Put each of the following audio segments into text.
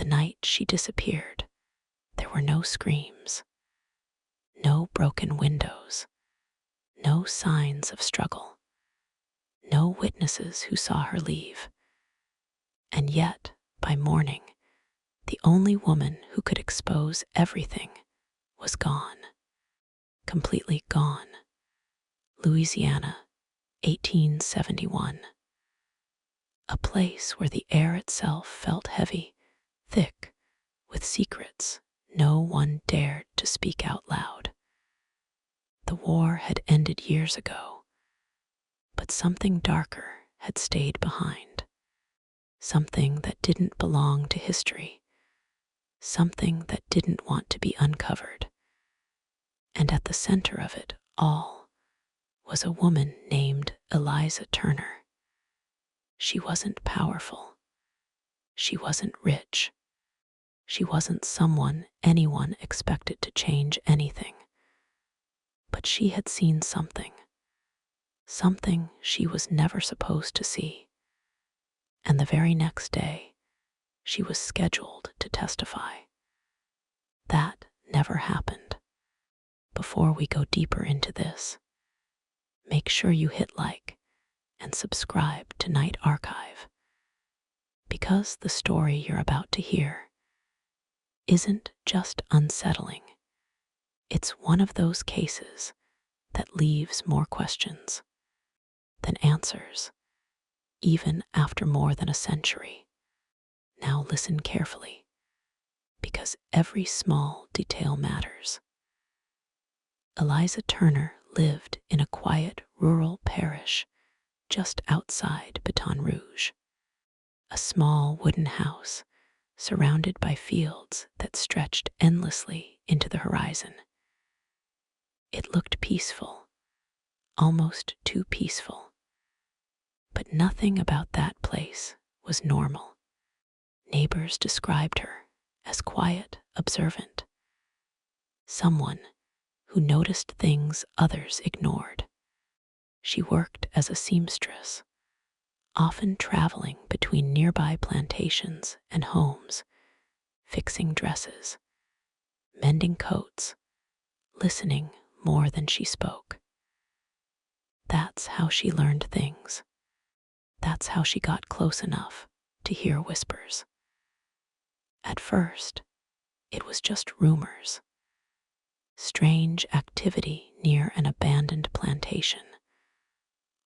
night she disappeared, there were no screams, no broken windows, no signs of struggle, no witnesses who saw her leave. And yet, by morning, the only woman who could expose everything was gone, completely gone. Louisiana, 1871. A place where the air itself felt heavy, thick, with secrets no one dared to speak out loud. The war had ended years ago, but something darker had stayed behind. Something that didn't belong to history. Something that didn't want to be uncovered. And at the center of it all was a woman named Eliza Turner. She wasn't powerful. She wasn't rich. She wasn't someone anyone expected to change anything. But she had seen something she was never supposed to see. And the very next day, she was scheduled to testify. That never happened. Before we go deeper into this, make sure you hit like and subscribe to Night Archive, because the story you're about to hear isn't just unsettling. It's one of those cases that leaves more questions than answers, even after more than a century. Now listen carefully, because every small detail matters. Eliza Turner lived in a quiet rural parish just outside Baton Rouge, a small wooden house surrounded by fields that stretched endlessly into the horizon. It looked peaceful, almost too peaceful. But nothing about that place was normal. Neighbors described her as quiet, observant, someone who noticed things others ignored. She worked as a seamstress, often traveling between nearby plantations and homes, fixing dresses, mending coats, listening more than she spoke. That's how she learned things. That's how she got close enough to hear whispers. At first, it was just rumors. Strange activity near an abandoned plantation,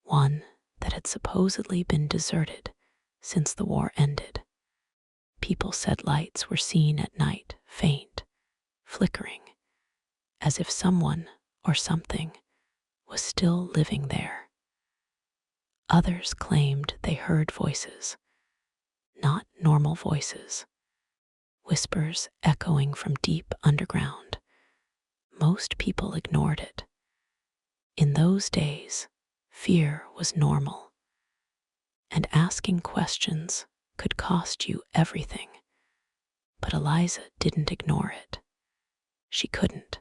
one that had supposedly been deserted since the war ended. People said lights were seen at night, faint, flickering, as if someone or something was still living there. Others claimed they heard voices, not normal voices, whispers echoing from deep underground. Most people ignored it. In those days, fear was normal, and asking questions could cost you everything. But Eliza didn't ignore it. She couldn't,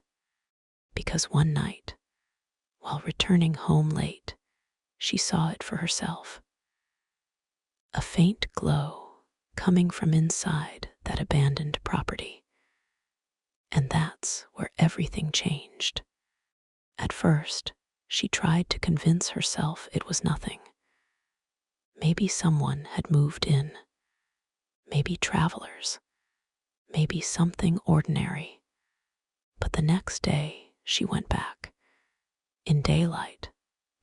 because one night, while returning home late, she saw it for herself. A faint glow coming from inside that abandoned property. And that's where everything changed. At first, she tried to convince herself it was nothing. Maybe someone had moved in. Maybe travelers. Maybe something ordinary. But the next day, she went back. In daylight,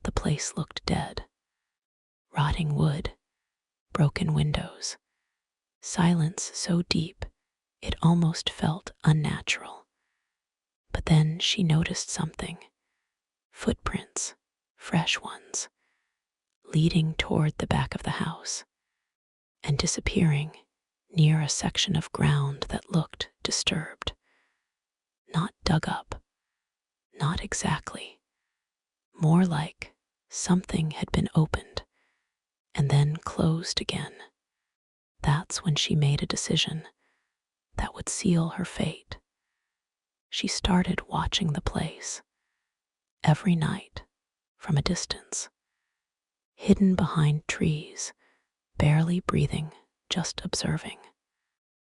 the place looked dead. Rotting wood, broken windows, silence so deep it almost felt unnatural. But then she noticed something. Footprints, fresh ones, leading toward the back of the house and disappearing near a section of ground that looked disturbed. Not dug up, not exactly. More like something had been opened and then closed again. That's when she made a decision that would seal her fate. She started watching the place, every night, from a distance, hidden behind trees, barely breathing, just observing.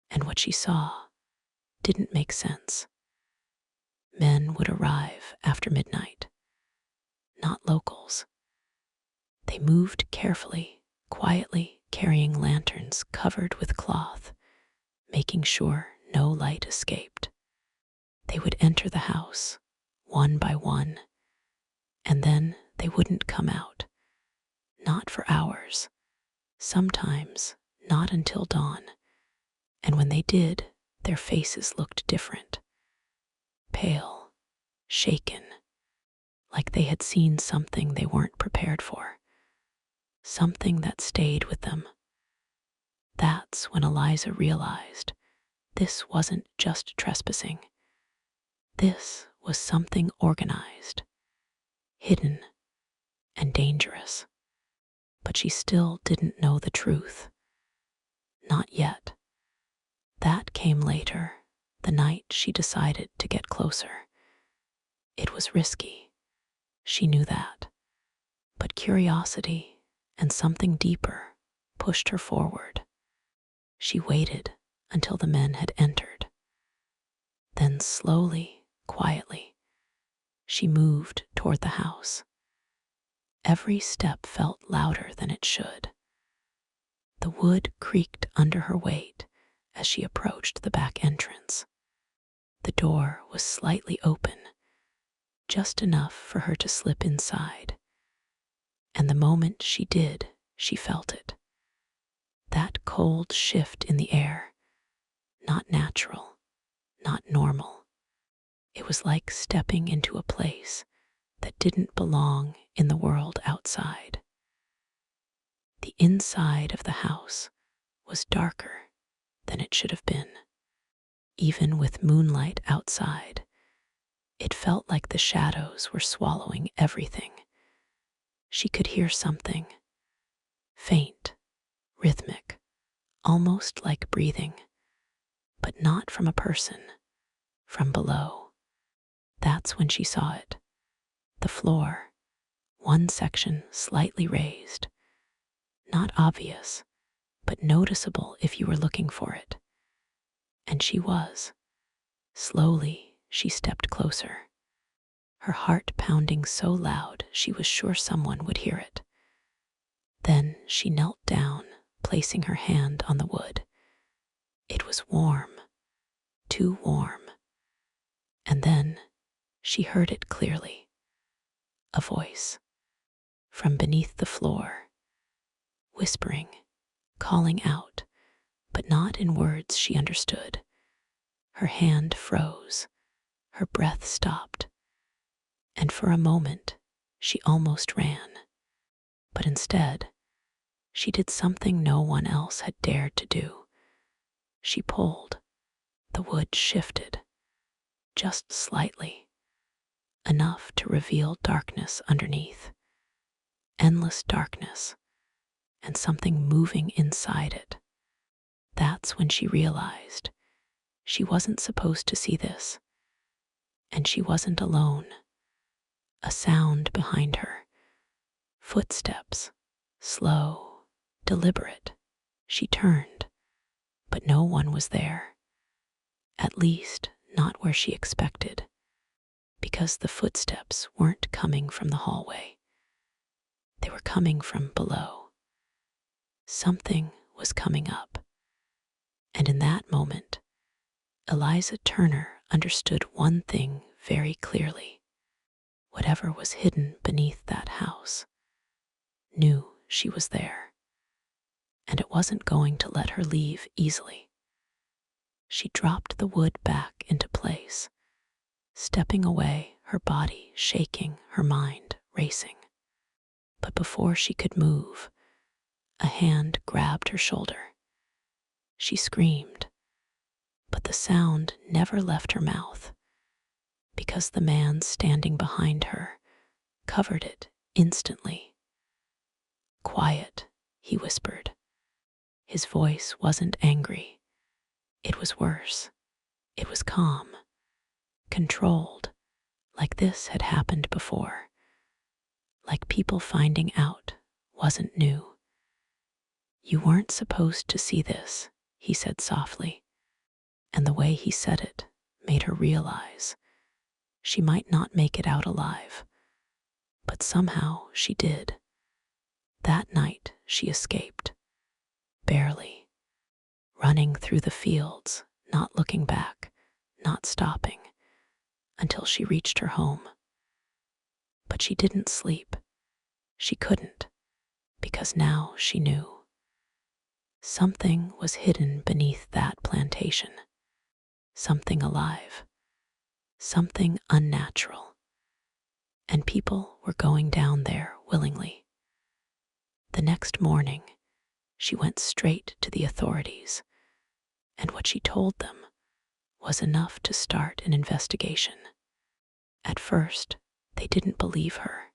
And what she saw didn't make sense. Men would arrive after midnight, not locals. They moved carefully, quietly, carrying lanterns covered with cloth, making sure no light escaped. They would enter the house, one by one, and then they wouldn't come out, not for hours, sometimes not until dawn. And when they did, their faces looked different, pale, shaken, like they had seen something they weren't prepared for, something that stayed with them. That's when Eliza realized this wasn't just trespassing. This was something organized, hidden, and dangerous. But she still didn't know the truth. Not yet. That came later, the night she decided to get closer. It was risky. She knew that. But curiosity and something deeper pushed her forward. She waited until the men had entered. Then slowly, quietly, she moved toward the house. Every step felt louder than it should. The wood creaked under her weight as she approached the back entrance. The door was slightly open, just enough for her to slip inside. And the moment she did, she felt it. That cold shift in the air, not natural, not normal. It was like stepping into a place that didn't belong in the world outside. The inside of the house was darker than it should have been. Even with moonlight outside, it felt like the shadows were swallowing everything. She could hear something, faint, rhythmic, almost like breathing, but not from a person, from below. That's when she saw it. The floor, one section slightly raised, not obvious, but noticeable if you were looking for it. And she was. Slowly, she stepped closer, her heart pounding so loud she was sure someone would hear it. Then she knelt down, placing her hand on the wood. It was warm, too warm. And then she heard it clearly. A voice from beneath the floor, whispering, calling out, but not in words she understood. Her hand froze, her breath stopped, and for a moment she almost ran. But instead, she did something no one else had dared to do. She pulled. The wood shifted, just slightly, enough to reveal darkness underneath. Endless darkness, and something moving inside it. That's when she realized she wasn't supposed to see this. And she wasn't alone. A sound behind her. Footsteps, slow, deliberate. She turned, but no one was there. At least, not where she expected, because the footsteps weren't coming from the hallway. They were coming from below. Something was coming up. And in that moment, Eliza Turner understood one thing very clearly. Whatever was hidden beneath that house knew she was there, and it wasn't going to let her leave easily. She dropped the wood back into place, stepping away, her body shaking, her mind racing. But before she could move, a hand grabbed her shoulder. She screamed, but the sound never left her mouth, because the man standing behind her covered it instantly. "Quiet," he whispered. His voice wasn't angry. It was worse. It was calm, controlled, like this had happened before. Like people finding out wasn't new. "You weren't supposed to see this," he said softly. and the way he said it made her realize she might not make it out alive. But somehow she did. That night she escaped, barely, running through the fields, not looking back, not stopping, until she reached her home. But she didn't sleep. She couldn't, because now she knew. Something was hidden beneath that plantation. Something alive. Something unnatural. And people were going down there willingly. The next morning, she went straight to the authorities, and what she told them was enough to start an investigation. At first, they didn't believe her.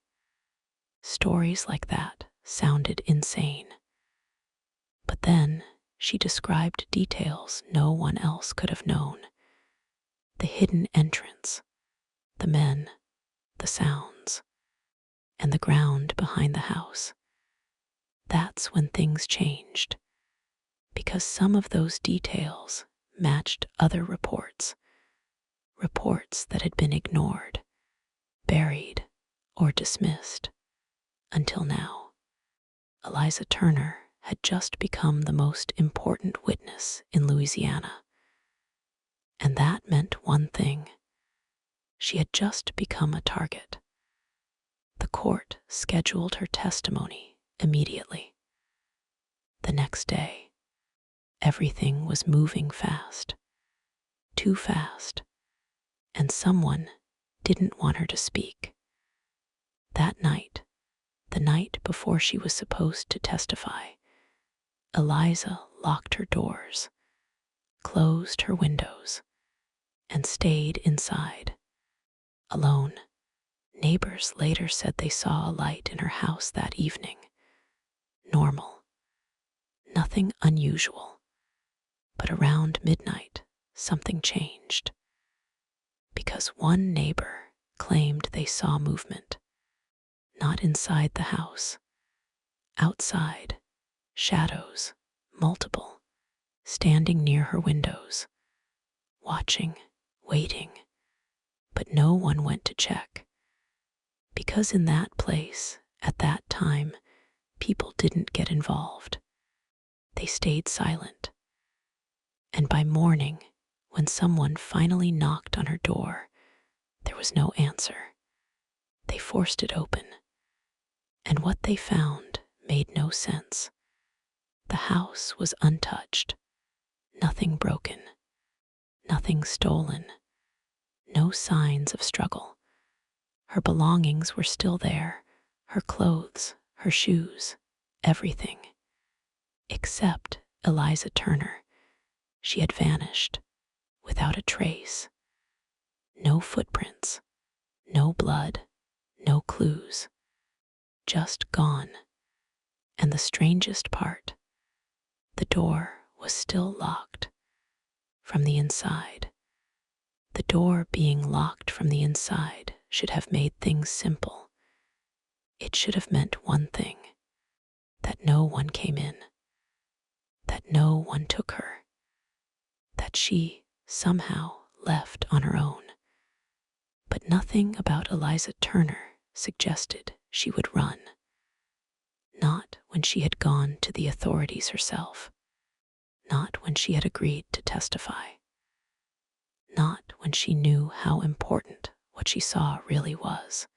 Stories like that sounded insane. But then she described details no one else could have known. The hidden entrance, the men, the sounds, and the ground behind the house. That's when things changed, because some of those details matched other reports, reports that had been ignored, buried, or dismissed, until now. Eliza Turner had just become the most important witness in Louisiana. And that meant one thing. She had just become a target. The court scheduled her testimony immediately. The next day, everything was moving fast, too fast, and someone didn't want her to speak. That night, the night before she was supposed to testify, Eliza locked her doors, closed her windows, and stayed inside, alone. Neighbors later said they saw a light in her house that evening. Normal. Nothing unusual. But around midnight, something changed. Because one neighbor claimed they saw movement. Not inside the house. Outside, shadows, multiple, standing near her windows, watching, waiting. But no one went to check. Because in that place, at that time, people didn't get involved. They stayed silent. And by morning, when someone finally knocked on her door, there was no answer. They forced it open. And what they found made no sense. The house was untouched. Nothing broken. Nothing stolen. No signs of struggle. Her belongings were still there, her clothes, her shoes, everything. Except Eliza Turner. She had vanished, without a trace. No footprints, no blood, no clues. Just gone. And the strangest part, the door was still locked from the inside. The door being locked from the inside should have made things simple. It should have meant one thing, that no one came in, that no one took her, that she somehow left on her own. But nothing about Eliza Turner suggested she would run. Not when she had gone to the authorities herself. Not when she had agreed to testify. Not when she knew how important what she saw really was.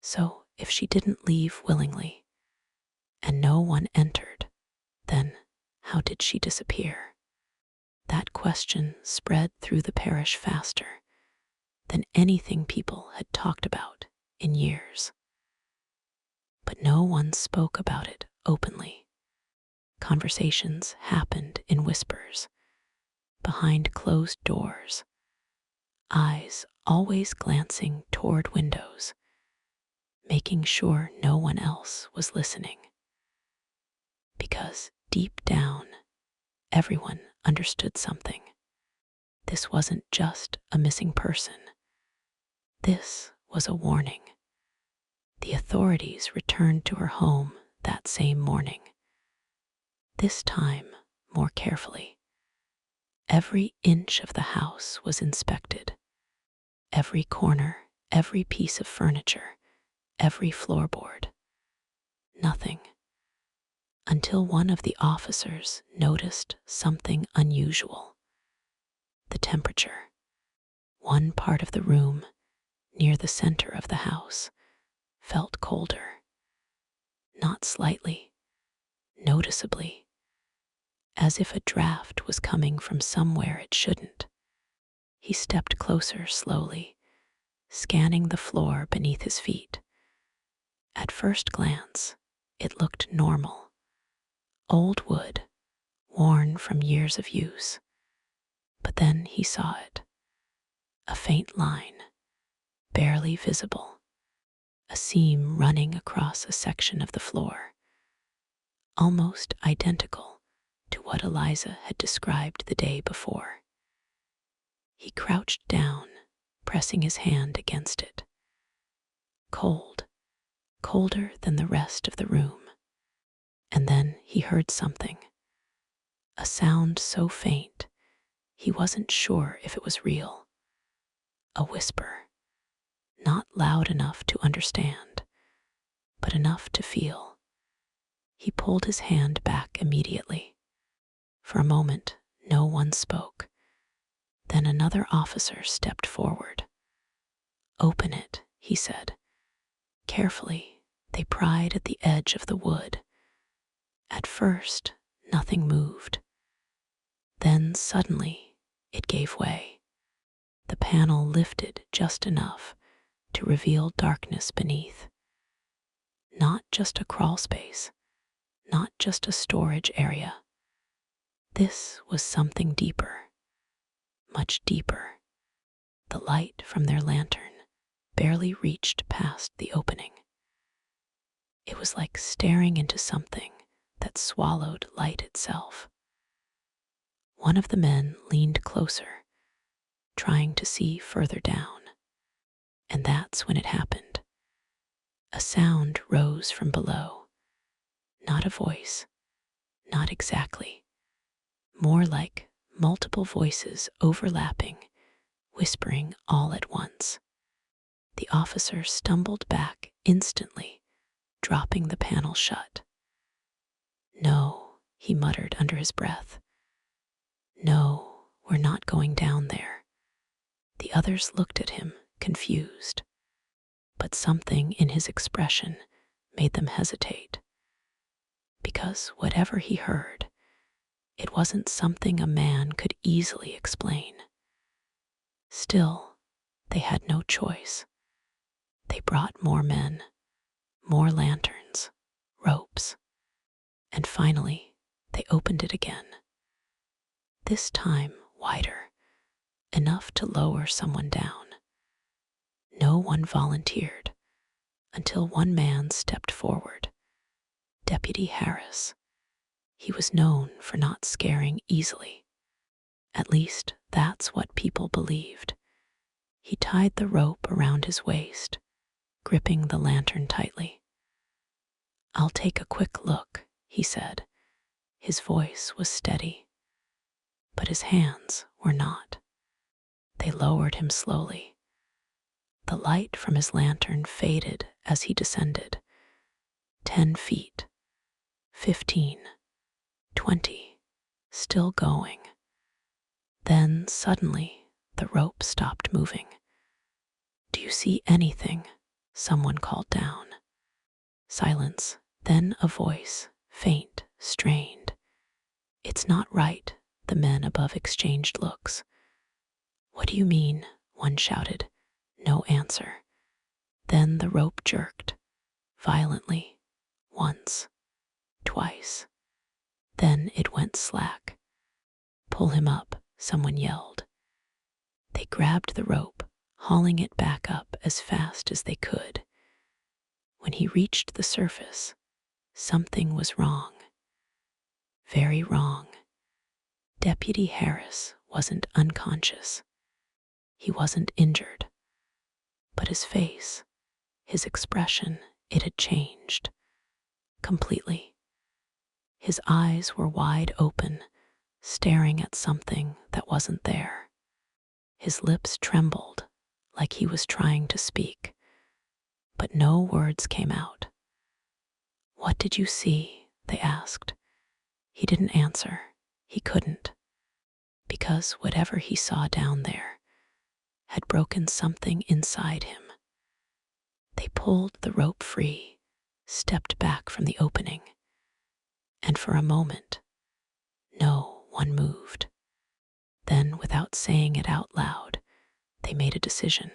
So if she didn't leave willingly, and no one entered, then how did she disappear? That question spread through the parish faster than anything people had talked about in years. But no one spoke about it openly. Conversations happened in whispers, behind closed doors, eyes always glancing toward windows, making sure no one else was listening. Because deep down, everyone understood something. This wasn't just a missing person. This was a warning. The authorities returned to her home that same morning. This time, more carefully. Every inch of the house was inspected. Every corner, every piece of furniture, every floorboard. Nothing. Until one of the officers noticed something unusual. The temperature. One part of the room, near the center of the house, felt colder. Not slightly, noticeably, as if a draft was coming from somewhere it shouldn't. He stepped closer slowly, scanning the floor beneath his feet. At first glance, it looked normal. Old wood, worn from years of use. But then he saw it. A faint line, barely visible. A seam running across a section of the floor. Almost identical to what Eliza had described the day before. He crouched down, pressing his hand against it. Cold, colder than the rest of the room. And then he heard something. A sound so faint, he wasn't sure if it was real. A whisper, not loud enough to understand, but enough to feel. He pulled his hand back immediately. For a moment, no one spoke. Then another officer stepped forward. "Open it," he said. Carefully, they pried at the edge of the wood. At first, nothing moved. Then suddenly, it gave way. The panel lifted just enough to reveal darkness beneath. Not just a crawl space, not just a storage area. This was something deeper, much deeper. The light from their lantern barely reached past the opening. It was like staring into something that swallowed light itself. One of the men leaned closer, trying to see further down. And that's when it happened. A sound rose from below. Not a voice, not exactly. More like multiple voices overlapping, whispering all at once. The officer stumbled back instantly, dropping the panel shut. "No," he muttered under his breath. "No, we're not going down there." The others looked at him, confused. But something in his expression made them hesitate. Because whatever he heard, it wasn't something a man could easily explain. Still, they had no choice. They brought more men, more lanterns, ropes, and finally they opened it again. This time wider, enough to lower someone down. No one volunteered until one man stepped forward. Deputy Harris. He was known for not scaring easily. At least that's what people believed. He tied the rope around his waist, gripping the lantern tightly. "I'll take a quick look," he said. His voice was steady, but his hands were not. They lowered him slowly. The light from his lantern faded as he descended. 10 feet, 15, 20, still going. Then suddenly the rope stopped moving. "Do you see anything?" someone called down. Silence, then a voice, faint, strained. "It's not right," the men above exchanged looks. "What do you mean?" one shouted. No answer. Then the rope jerked, violently, once, twice. Then it went slack. "Pull him up," someone yelled. They grabbed the rope, hauling it back up as fast as they could. When he reached the surface, something was wrong. Very wrong. Deputy Harris wasn't unconscious. He wasn't injured. But his face, his expression, it had changed. Completely. His eyes were wide open, staring at something that wasn't there. His lips trembled like he was trying to speak, but no words came out. "What did you see?" they asked. He didn't answer. He couldn't, because whatever he saw down there had broken something inside him. They pulled the rope free, stepped back from the opening, and for a moment, no one moved. Then, without saying it out loud, they made a decision.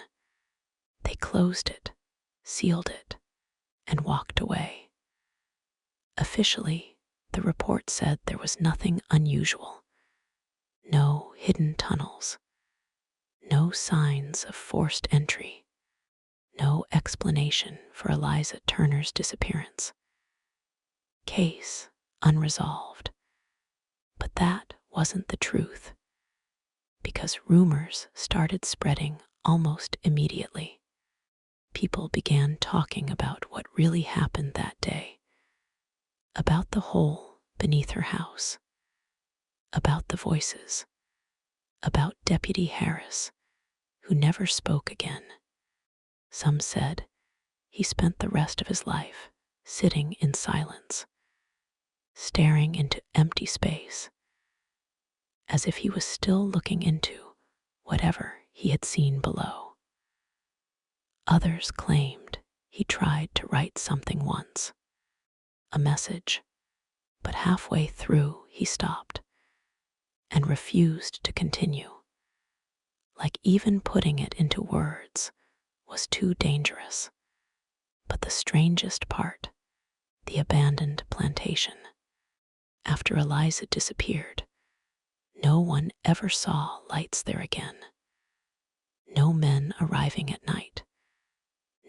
They closed it, sealed it, and walked away. Officially, the report said there was nothing unusual. No hidden tunnels. No signs of forced entry. No explanation for Eliza Turner's disappearance. Case unresolved. But that wasn't the truth, because rumors started spreading almost immediately. People began talking about what really happened that day, about the hole beneath her house, about the voices, about Deputy Harris, who never spoke again. Some said he spent the rest of his life sitting in silence, staring into empty space, as if he was still looking into whatever he had seen below. Others claimed he tried to write something once, a message, but halfway through he stopped and refused to continue, like even putting it into words was too dangerous. But the strangest part, the abandoned plantation. After Eliza disappeared, no one ever saw lights there again. No men arriving at night.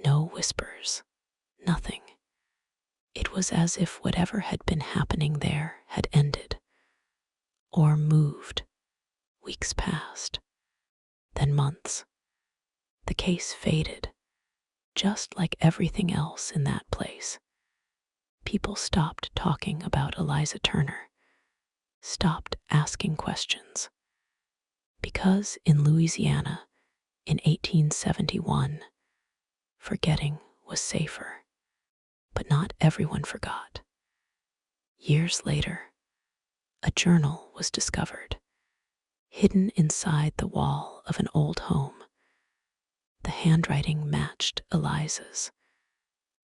No whispers. Nothing. It was as if whatever had been happening there had ended, or moved. Weeks passed, then months. The case faded, just like everything else in that place. People stopped talking about Eliza Turner, stopped asking questions. Because in Louisiana, in 1871, forgetting was safer. But not everyone forgot. Years later, a journal was discovered, hidden inside the wall of an old home. The handwriting matched Eliza's,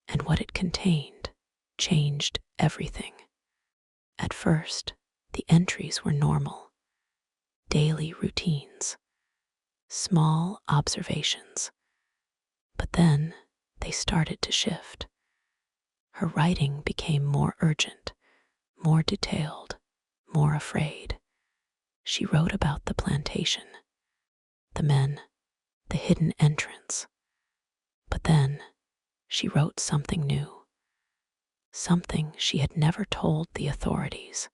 and what it contained changed everything. At first, the entries were normal, daily routines, small observations. But then they started to shift. Her writing became more urgent, more detailed, more afraid. She wrote about the plantation, the men, the hidden entrance. But then she wrote something new, something she had never told the authorities.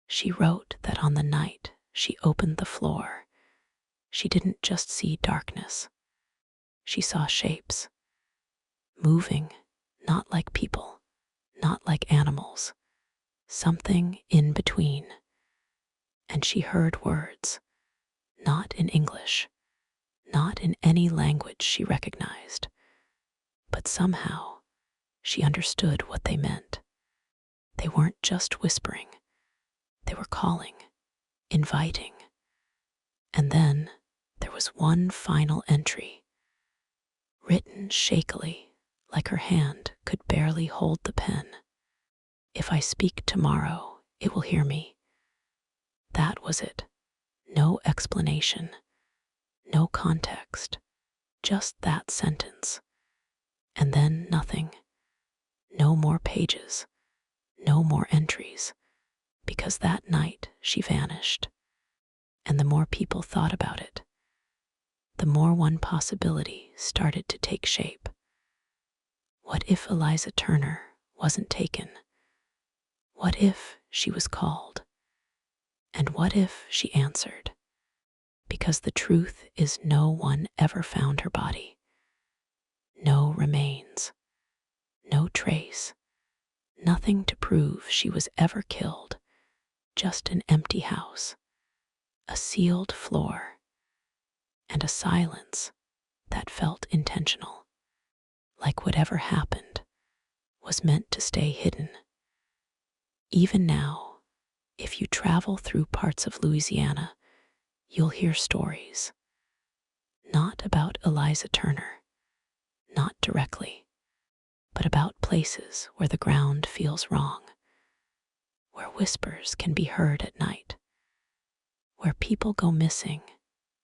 She wrote that on the night she opened the floor, she didn't just see darkness. She saw shapes, moving, not like people, not like animals, something in between. And she heard words, not in English, not in any language she recognized, but somehow she understood what they meant. They weren't just whispering, they were calling, inviting. And then there was one final entry, written shakily, like her hand could barely hold the pen. "If I speak tomorrow, it will hear me." That was it. No explanation, no context, just that sentence. And then nothing. No more pages, no more entries, because that night she vanished. And the more people thought about it, the more one possibility started to take shape. What if Eliza Turner wasn't taken? What if she was called? And what if she answered? Because the truth is no one ever found her body. No remains, no trace, nothing to prove she was ever killed, just an empty house, a sealed floor, and a silence that felt intentional, like whatever happened was meant to stay hidden. Even now, if you travel through parts of Louisiana, you'll hear stories, not about Eliza Turner, not directly, but about places where the ground feels wrong, where whispers can be heard at night, where people go missing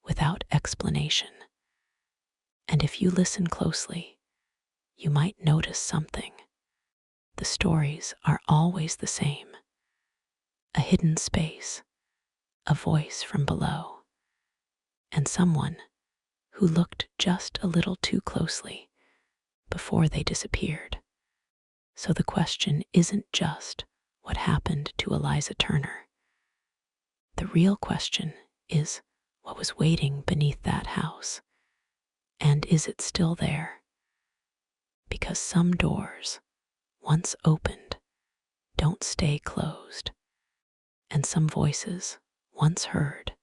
without explanation. And if you listen closely, you might notice something. The stories are always the same. A hidden space, a voice from below, and someone who looked just a little too closely before they disappeared. So the question isn't just what happened to Eliza Turner. The real question is what was waiting beneath that house, and is it still there? Because some doors, once opened, don't stay closed, and some voices, once heard,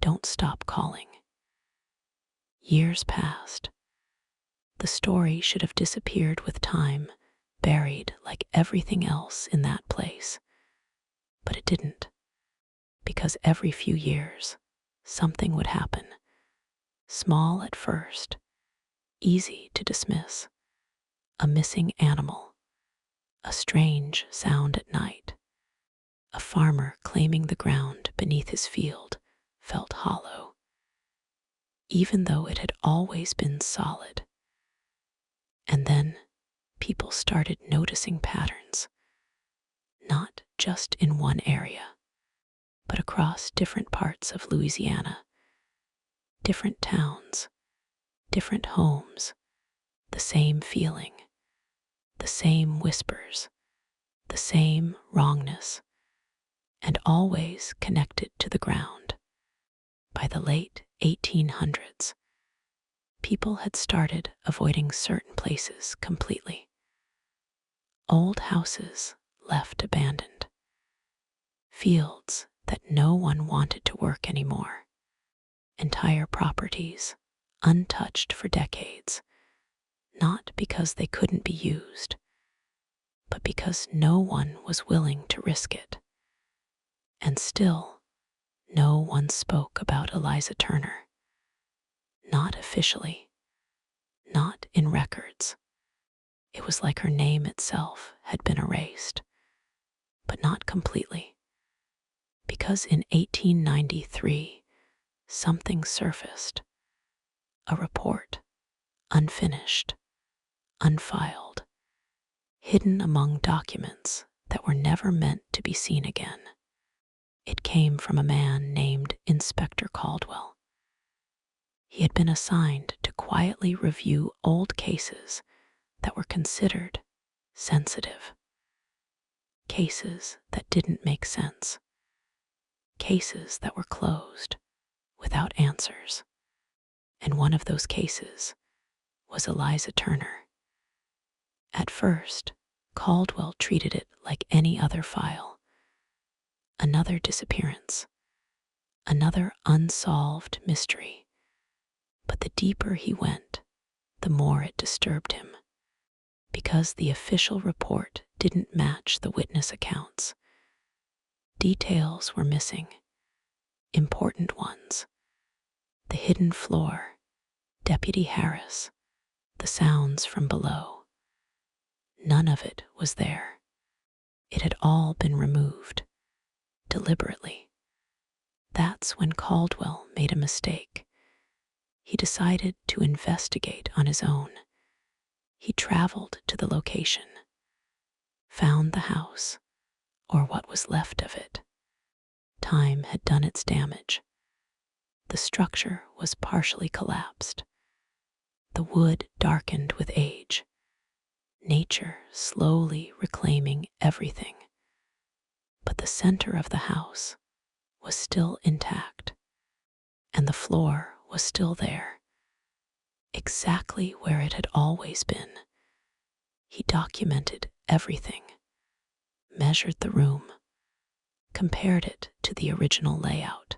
don't stop calling. Years passed. The story should have disappeared with time, buried like everything else in that place. But it didn't, because every few years, something would happen. Small at first, easy to dismiss. A missing animal, a strange sound at night. A farmer claiming the ground beneath his field felt hollow, even though it had always been solid. And then people started noticing patterns, not just in one area, but across different parts of Louisiana, different towns, different homes, the same feeling, the same whispers, the same wrongness, and always connected to the ground. By the late 1800s, people had started avoiding certain places completely. Old houses left abandoned, fields that no one wanted to work anymore, entire properties untouched for decades, not because they couldn't be used, but because no one was willing to risk it. And still, no one spoke about Eliza Turner. Not officially, not in records. It was like her name itself had been erased, but not completely. Because in 1893, something surfaced. A report, unfinished, unfiled, hidden among documents that were never meant to be seen again. It came from a man named Inspector Caldwell. He had been assigned to quietly review old cases that were considered sensitive. Cases that didn't make sense. Cases that were closed, without answers. And one of those cases was Eliza Turner. At first, Caldwell treated it like any other file. Another disappearance. Another unsolved mystery. But the deeper he went, the more it disturbed him. Because the official report didn't match the witness accounts. Details were missing. Important ones. The hidden floor, Deputy Harris, the sounds from below. None of it was there. It had all been removed, deliberately. That's when Caldwell made a mistake. He decided to investigate on his own. He traveled to the location, found the house, or what was left of it. Time had done its damage. The structure was partially collapsed. The wood darkened with age. Nature slowly reclaiming everything. But the center of the house was still intact, and the floor was still there, exactly where it had always been. He documented everything, measured the room, compared it to the original layout.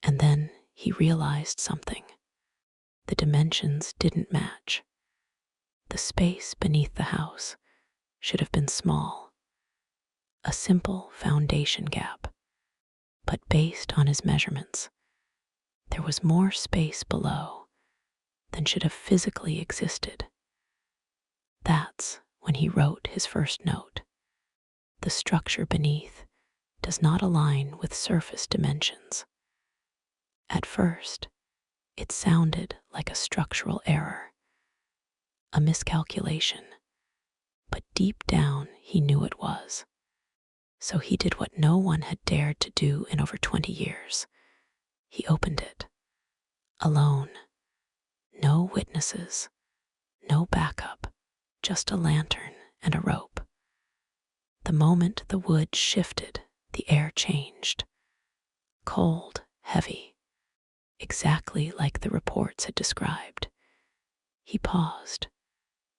And then he realized something. The dimensions didn't match. The space beneath the house should have been small, a simple foundation gap. But based on his measurements, there was more space below than should have physically existed. That's when he wrote his first note. The structure beneath does not align with surface dimensions. At first, it sounded like a structural error, a miscalculation, but deep down he knew it was. So he did what no one had dared to do in over 20 years. He opened it, alone. No witnesses, no backup, just a lantern and a rope. The moment the wood shifted, the air changed. Cold, heavy, exactly like the reports had described. He paused,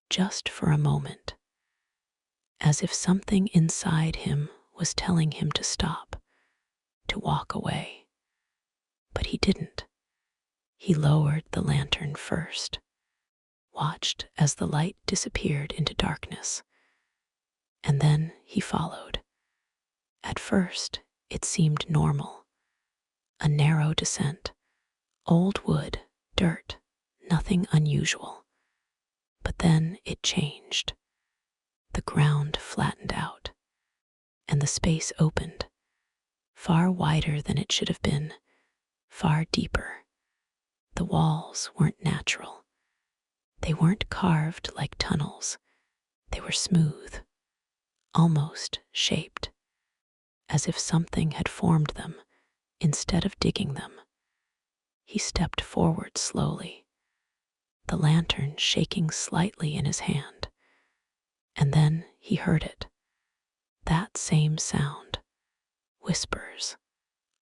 just for a moment, as if something inside him was telling him to stop, to walk away. But he didn't. He lowered the lantern first, watched as the light disappeared into darkness, and then he followed. At first, it seemed normal, a narrow descent, old wood, dirt, nothing unusual. But then it changed. The ground flattened out, and the space opened, far wider than it should have been, far deeper. The walls weren't natural. They weren't carved like tunnels. They were smooth, almost shaped, as if something had formed them instead of digging them. He stepped forward slowly, the lantern shaking slightly in his hand. And then he heard it. That same sound. Whispers,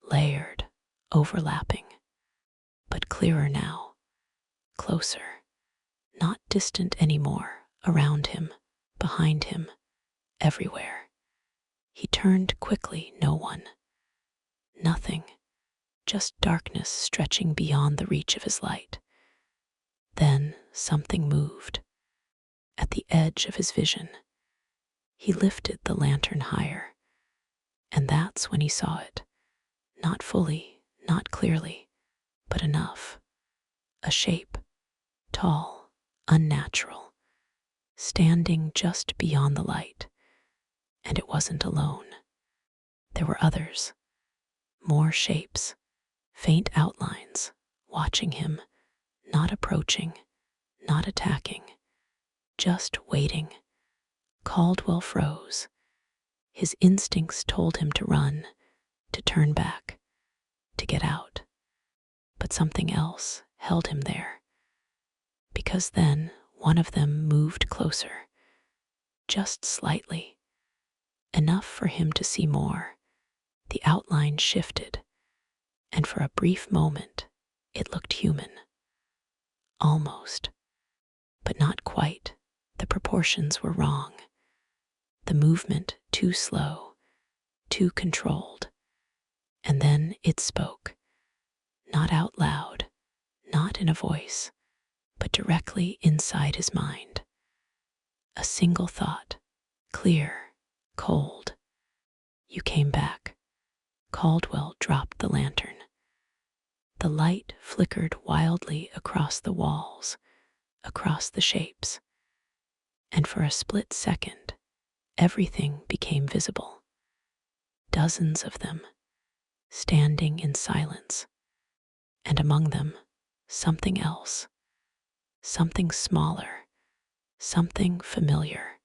layered, overlapping, but clearer now, closer, not distant anymore, around him, behind him, everywhere. He turned quickly, no one. Nothing, just darkness stretching beyond the reach of his light. Then something moved. At the edge of his vision, he lifted the lantern higher, and that's when he saw it. Not fully, not clearly, but enough. A shape, tall, unnatural, standing just beyond the light. And it wasn't alone. There were others, more shapes, faint outlines, watching him, not approaching, not attacking, just waiting. Caldwell froze. His instincts told him to run, to turn back, to get out. But something else held him there. Because then one of them moved closer, just slightly, enough for him to see more. The outline shifted, and for a brief moment it looked human. Almost, but not quite. The proportions were wrong. The movement too slow, too controlled. And then it spoke, not out loud, not in a voice, but directly inside his mind. A single thought, clear, cold. You came back. Caldwell dropped the lantern. The light flickered wildly across the walls, across the shapes, and for a split second, everything became visible. Dozens of them, standing in silence, and among them, something else, something smaller, something familiar,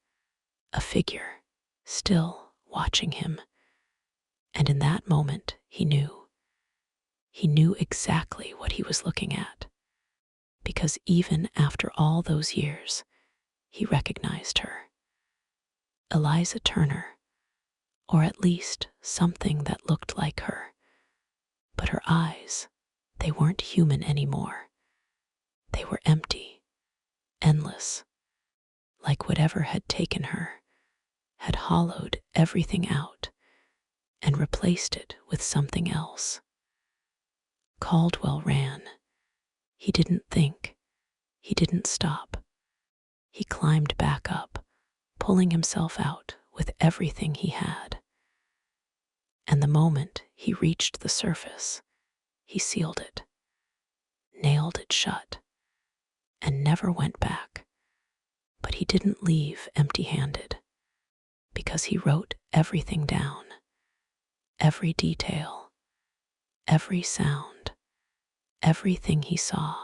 a figure, still watching him. And in that moment, he knew. He knew exactly what he was looking at, because even after all those years, he recognized her. Eliza Turner, or at least something that looked like her. But her eyes, they weren't human anymore. They were empty, endless, like whatever had taken her had hollowed everything out, and replaced it with something else. Caldwell ran. He didn't think. He didn't stop. He climbed back up, pulling himself out with everything he had. And the moment he reached the surface, he sealed it, nailed it shut, and never went back. But he didn't leave empty-handed, because he wrote everything down, every detail, every sound, everything he saw.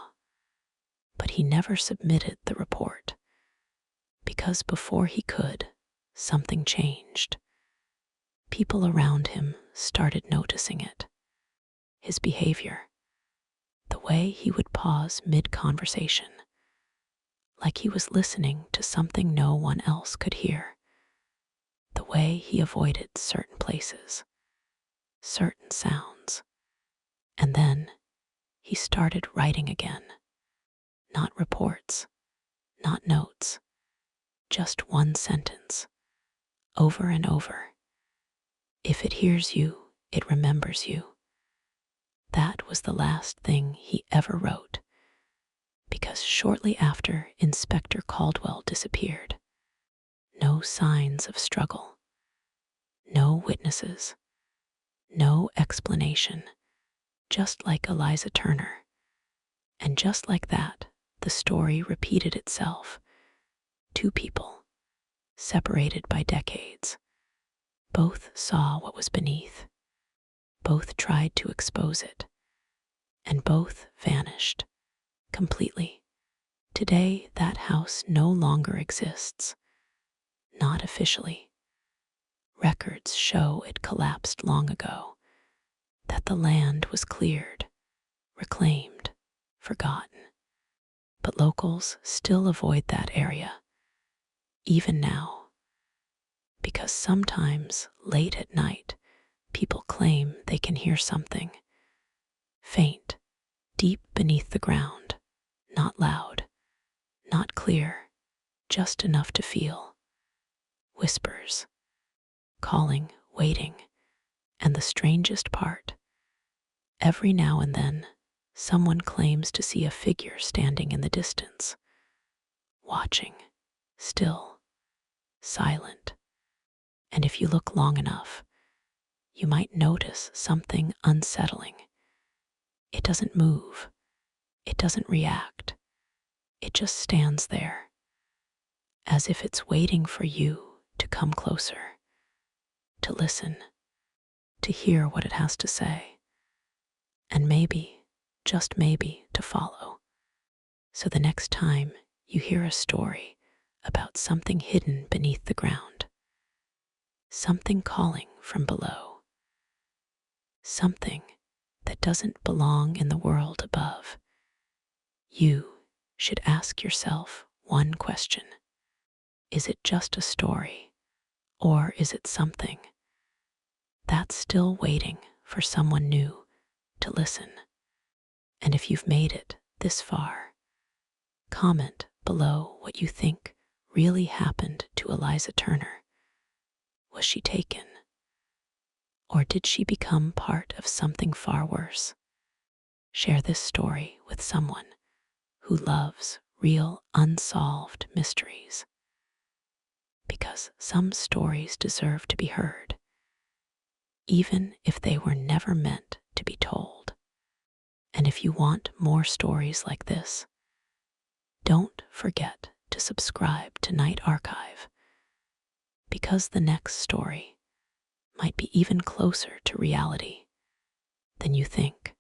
But he never submitted the report, because before he could, something changed. People around him started noticing it. His behavior, the way he would pause mid-conversation, like he was listening to something no one else could hear. The way he avoided certain places, certain sounds. And then he started writing again. Not reports, not notes, just one sentence, over and over. If it hears you, it remembers you. That was the last thing he ever wrote, because shortly after Inspector Caldwell disappeared, no signs of struggle, no witnesses, no explanation, just like Eliza Turner. And just like that, the story repeated itself. Two people, separated by decades, both saw what was beneath, both tried to expose it, and both vanished completely. Today, that house no longer exists, not officially. Records show it collapsed long ago, that the land was cleared, reclaimed, forgotten. But locals still avoid that area, even now, because sometimes late at night, people claim they can hear something, faint, deep beneath the ground, not loud, not clear, just enough to feel. Whispers, calling, waiting, and the strangest part, every now and then, someone claims to see a figure standing in the distance, watching, still, silent. And if you look long enough, you might notice something unsettling. It doesn't move. It doesn't react. It just stands there, as if it's waiting for you to come closer, to listen, to hear what it has to say, and maybe, just maybe, to follow. So the next time you hear a story about something hidden beneath the ground, something calling from below, something that doesn't belong in the world above, you should ask yourself one question. Is it just a story, or is it something that's still waiting for someone new to listen? And if you've made it this far, comment below what you think really happened to Eliza Turner. Was she taken? Or did she become part of something far worse? Share this story with someone who loves real unsolved mysteries, because some stories deserve to be heard, even if they were never meant to be told. And if you want more stories like this, don't forget to subscribe to Night Archive, because the next story might be even closer to reality than you think.